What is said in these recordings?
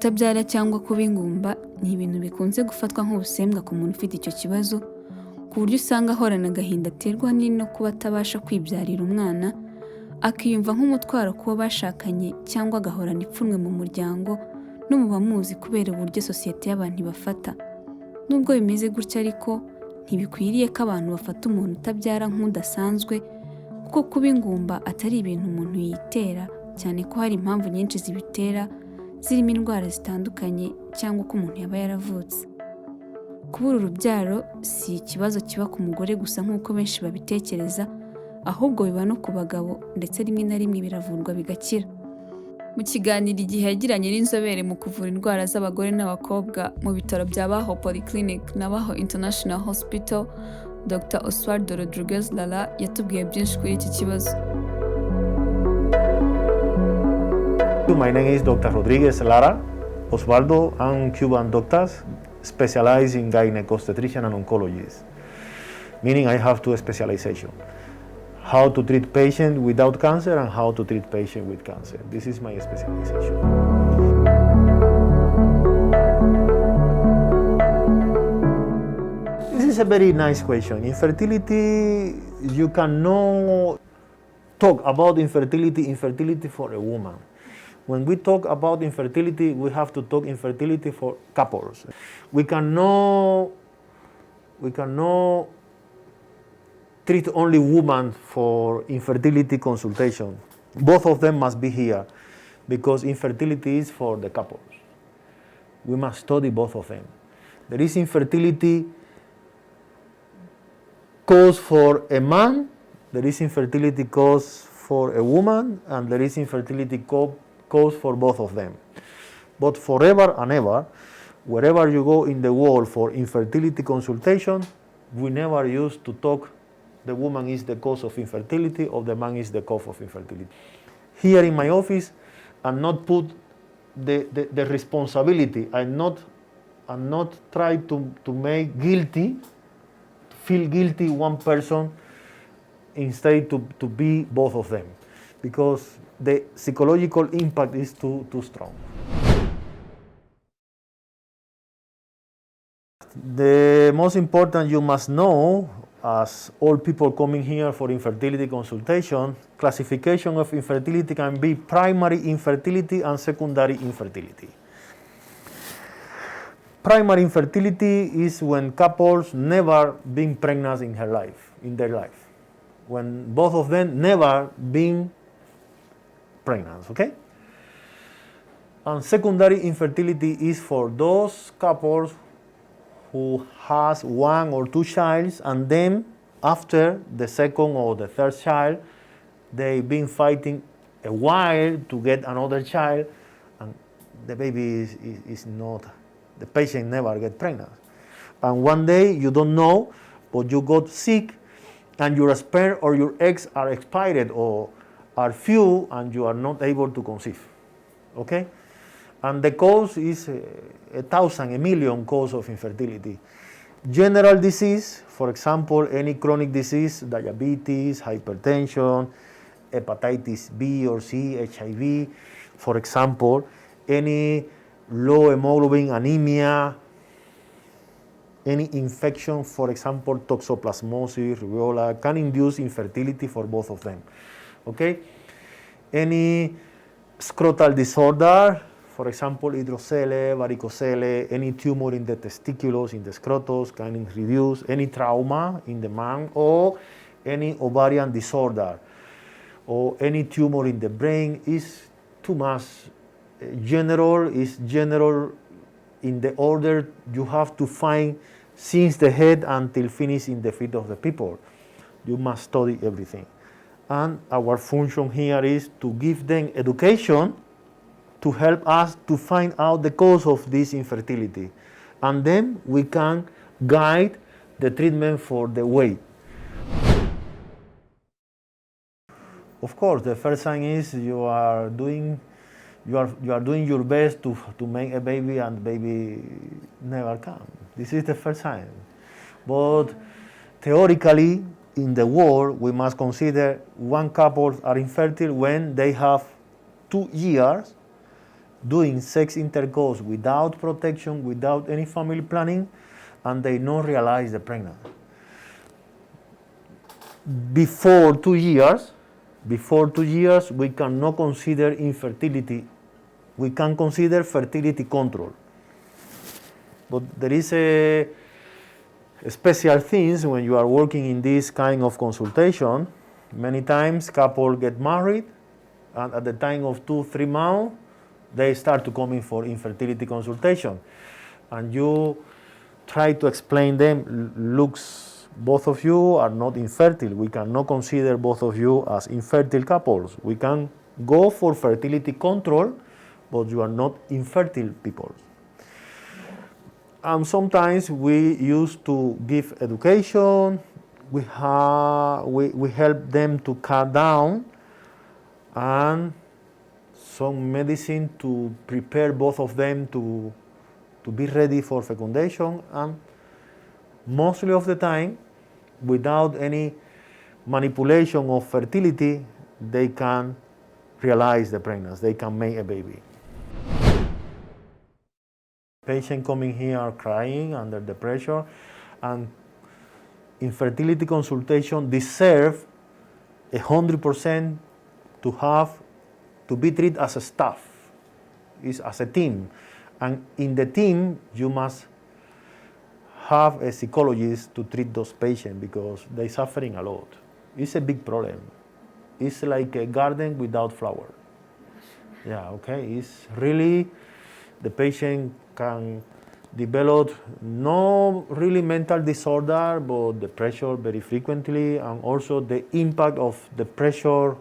Kutabyara cyangwa kuba ingumba ni ibintu bikunze gufatwa nk'ubusembwa ku muntu ufite icyo kibazo, ku buryo usanga ahorana agahinda aterwa no kuba atabasha kwibyarira umwana, akiyumva nk'umutwaro kuba bashakanye cyangwa agahorana ipfunwe mu muryango no mu bamuzi kubera uburyo sosiyete y'abantu ibafata. Nubwo bimeze gutya ariko ntibikwiriye ko abantu bafata umuntu utabyara nk'udasanzwe, kuko kuba ingumba atari ibintu umuntu yitera, cyane ko hari impamvu nyinshi zibitera zirimo indwara zitandukanye cyangwa ko umuntu yaba yaravutse. Kubura urubyaro si ikibazo kiba ku mugore gusa nk'uko benshi babitekereza, ahubwo biba no ku bagabo ndetse rimwe na rimwe biravurwa bigakira. Mu kiganiro IGIHE yagiranye n'inzobere mu kuvura indwara z'abagore n'abakobwa mu bitaro bya Baho Polyclinic na Baho International Hospital, Dr. Oswaldo Rodriguez Lara yatubwiye byinshi kuri iki kibazo. My name is Dr. Rodriguez Lara. Osvaldo and Cuban doctors specialize in gynecobstetrician and oncologist, meaning I have two specializations: how to treat patients without cancer and how to treat patients with cancer. This is my specialization. This is a very nice question. Infertility, you cannot talk about infertility for a woman. When we talk about infertility, we have to talk infertility for couples. We cannot treat only women for infertility consultation. Both of them must be here because infertility is for the couples. We must study both of them. There is infertility cause for a man, there is infertility cause for a woman, and there is infertility cause for both of them. But forever and ever, wherever you go in the world for infertility consultation, we never used to talk the woman is the cause of infertility or the man is the cause of infertility. Here in my office, I'm not put the responsibility. I'm not try to make feel guilty one person instead to be both of them, because the psychological impact is too strong. The most important you must know, as all people coming here for infertility consultation, classification of infertility can be primary infertility and secondary infertility. Primary infertility is when couples never been pregnant in their life, when both of them never been pregnant, okay? And secondary infertility is for those couples who has one or two children, and then after the second or the third child, they've been fighting a while to get another child, and the baby is not, the patient never get pregnant. And one day you don't know, but you got sick, and your sperm or your eggs are expired or are few, and you are not able to conceive, okay? And the cause is a million cause of infertility. General disease, for example, any chronic disease, diabetes, hypertension, hepatitis B or C, HIV, for example, any low hemoglobin anemia, any infection, for example, toxoplasmosis, rubella, can induce infertility for both of them, okay? Any scrotal disorder, for example, hydrocele, varicocele, any tumor in the testicles, in the scrotus, can reduce any trauma in the man, or any ovarian disorder, or any tumor in the brain is too much. General is general in the order you have to find since the head until finish in the feet of the people. You must study everything. And our function here is to give them education to help us to find out the cause of this infertility. And then we can guide the treatment for the way. Of course, the first sign is you are doing your best to make a baby, and baby never comes. This is the first sign. But theoretically, in the world, we must consider one couple are infertile when they have 2 years doing sex intercourse without protection, without any family planning, and they not realize they're pregnant. Before 2 years, we cannot consider infertility. We can consider fertility control. But there is a special things when you are working in this kind of consultation. Many times couples get married, and at the time of 2-3 months, they start to come in for infertility consultation. And you try to explain them, looks, both of you are not infertile. We cannot consider both of you as infertile couples. We can go for fertility control, but you are not infertile people. And sometimes we used to give education. We help them to cut down, and some medicine to prepare both of them to be ready for fecundation. And mostly of the time, without any manipulation of fertility, they can realize the pregnancy. They can make a baby. Patients coming here are crying under the pressure, and infertility consultation deserve 100% to be treated as a staff, is as a team, and in the team you must have a psychologist to treat those patients because they're suffering a lot. It's a big problem. It's like a garden without flower. Yeah, okay. It's really, the patient can develop no really mental disorder, but the pressure very frequently, and also the impact of the pressure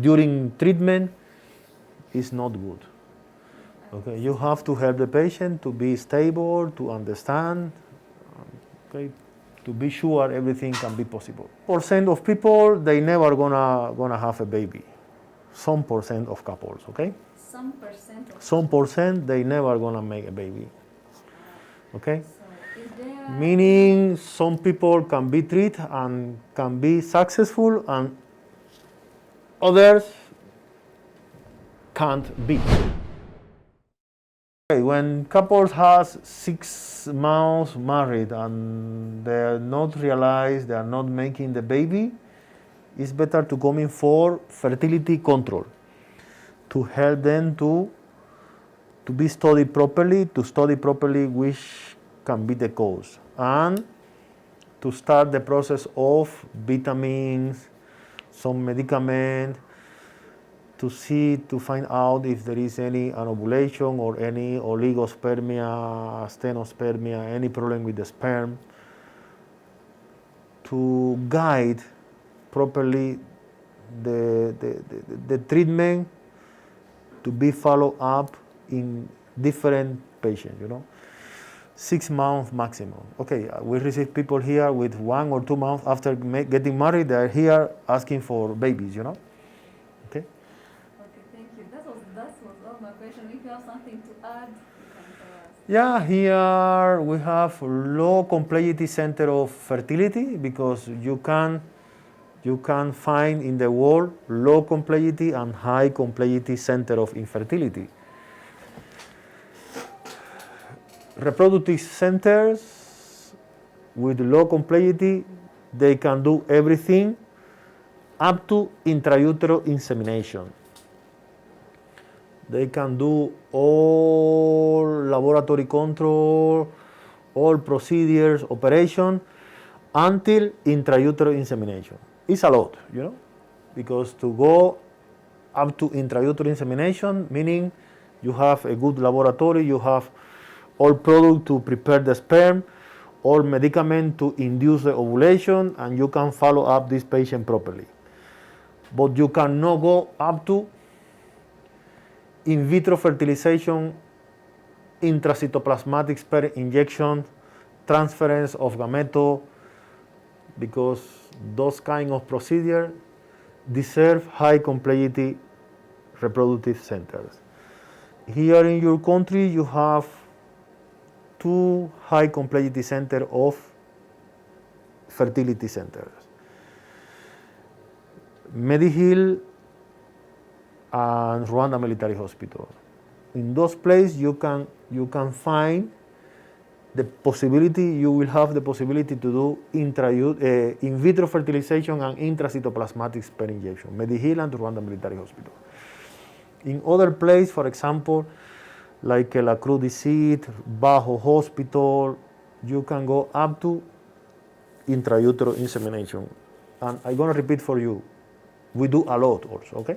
during treatment is not good. Okay, you have to help the patient to be stable, to understand, okay, to be sure everything can be possible. Percent of people, they never gonna have a baby. Some percent of couples, okay? Some percent, they never gonna make a baby. Okay? So meaning some people can be treated and can be successful, and others can't be. Okay, when couples has 6 months married and they are not realized, they are not making the baby, it's better to come in for fertility control, to help them to be studied properly, to study properly which can be the cause, and to start the process of vitamins, some medicament, to find out if there is any anovulation or any oligospermia, stenospermia, any problem with the sperm, to guide properly the treatment to be followed up in different patients, 6 months maximum. Okay, we receive people here with 1 or 2 months after getting married. They are here asking for babies, Okay. Okay, thank you. That was all my question. If you have something to add, you can tell us. Yeah, here we have low complexity center of fertility, because you can find in the world low complexity and high complexity center of infertility. Reproductive centers with low complexity, they can do everything up to intrauterine insemination. They can do all laboratory control, all procedures, operation, until intrauterine insemination. It's a lot, because to go up to intrauterine insemination, meaning you have a good laboratory, you have all product to prepare the sperm, all medicament to induce the ovulation, and you can follow up this patient properly. But you cannot go up to in vitro fertilization, intracytoplasmatic sperm injection, transference of gameto, because those kind of procedures deserve high complexity reproductive centers. Here in your country, you have 2 high complexity centers of fertility centers. Medihill and Rwanda Military Hospital. In those places, you can find the possibility, you will have the possibility to do in vitro fertilization and intracytoplasmatic sperm injection, Mediheal and Rwanda Military Hospital. In other places, for example, like La Cruz de Sid, Baho Hospital, you can go up to intrautero insemination. And I'm going to repeat for you, we do a lot also, okay?